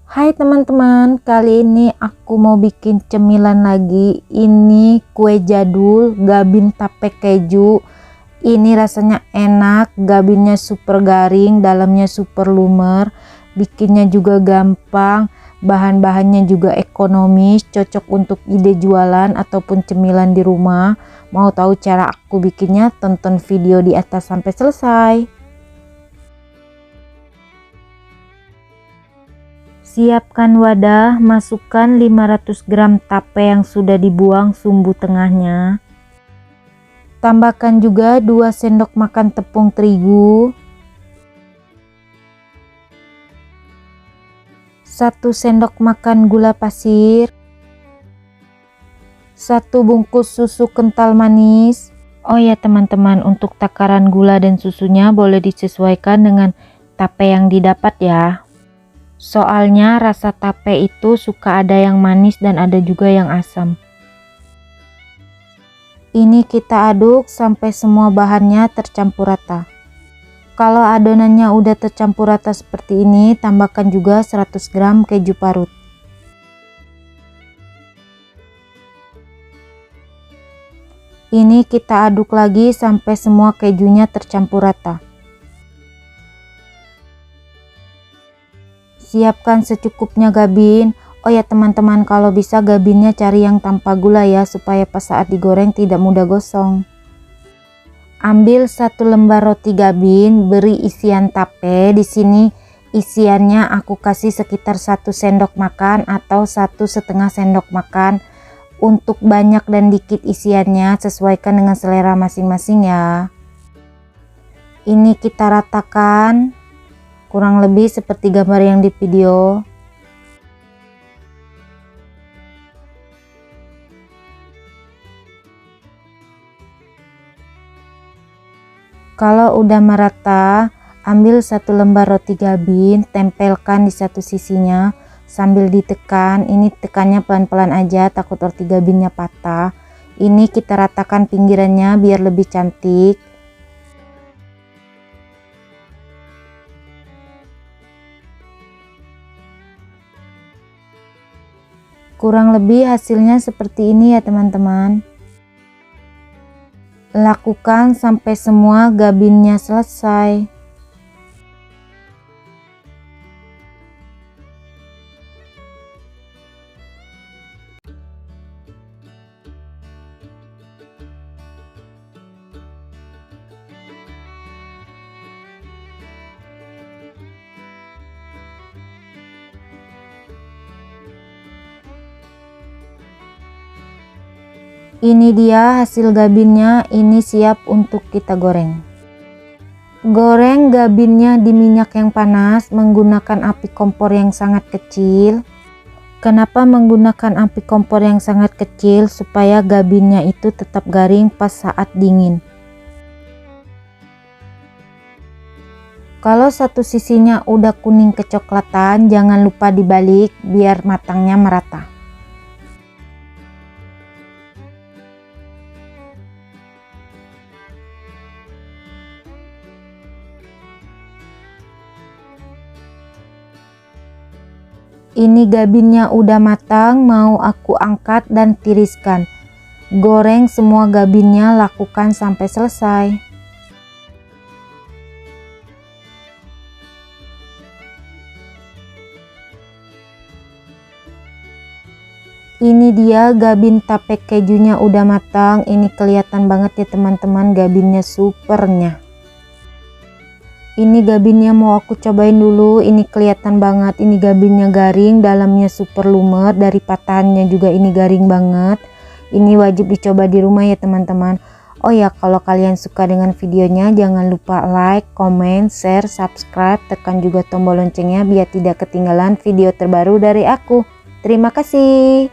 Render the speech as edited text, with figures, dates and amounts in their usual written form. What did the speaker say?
Hai teman-teman, kali ini aku mau bikin cemilan lagi. Ini kue jadul gabin tape keju. Ini rasanya enak, gabinnya super garing, dalamnya super lumer. Bikinnya juga gampang, bahan-bahannya juga ekonomis, cocok untuk ide jualan ataupun cemilan di rumah. Mau tahu cara aku bikinnya? Tonton video di atas sampai selesai. Siapkan wadah, masukkan 500 gram tape yang sudah dibuang sumbu tengahnya. Tambahkan juga 2 sendok makan tepung terigu, 1 sendok makan gula pasir, 1 bungkus susu kental manis. Oh ya teman-teman, untuk takaran gula dan susunya boleh disesuaikan dengan tape yang didapat ya. Soalnya rasa tape itu suka ada yang manis dan ada juga yang asam. Ini kita aduk sampai semua bahannya tercampur rata. Kalau adonannya udah tercampur rata seperti ini, tambahkan juga 100 gram keju parut. Ini kita aduk lagi sampai semua kejunya tercampur rata. Siapkan secukupnya gabin. Oh ya teman-teman, kalau bisa gabinnya cari yang tanpa gula ya, supaya pas saat digoreng tidak mudah gosong. Ambil 1 lembar roti gabin, beri isian tape. Di sini isiannya aku kasih sekitar 1 sendok makan atau 1,5 sendok makan. Untuk banyak dan dikit isiannya sesuaikan dengan selera masing-masing ya. Ini kita ratakan kurang lebih seperti gambar yang di video. Kalau udah merata, ambil 1 lembar roti gabin, tempelkan di satu sisinya sambil ditekan. Ini tekannya pelan-pelan aja, takut roti gabinnya patah. Ini kita ratakan pinggirannya biar lebih cantik. Kurang lebih hasilnya seperti ini ya teman-teman. Lakukan sampai semua gabinnya selesai. Ini dia hasil gabinnya, ini siap untuk kita goreng. Goreng gabinnya di minyak yang panas menggunakan api kompor yang sangat kecil. Kenapa menggunakan api kompor yang sangat kecil? Supaya gabinnya itu tetap garing pas saat dingin. Kalau satu sisinya udah kuning kecoklatan, jangan lupa dibalik biar matangnya merata. Ini gabinnya udah matang, mau aku angkat dan tiriskan. Goreng semua gabinnya, lakukan sampai selesai. Ini dia gabin tape kejunya udah matang. Ini kelihatan banget ya teman-teman, gabinnya supernya. Ini gabinnya mau aku cobain dulu. Ini kelihatan banget, ini gabinnya garing, dalamnya super lumer, dari patahannya juga ini garing banget. Ini wajib dicoba di rumah ya teman-teman. Oh ya, kalau kalian suka dengan videonya jangan lupa like, comment, share, subscribe, tekan juga tombol loncengnya biar tidak ketinggalan video terbaru dari aku. Terima kasih.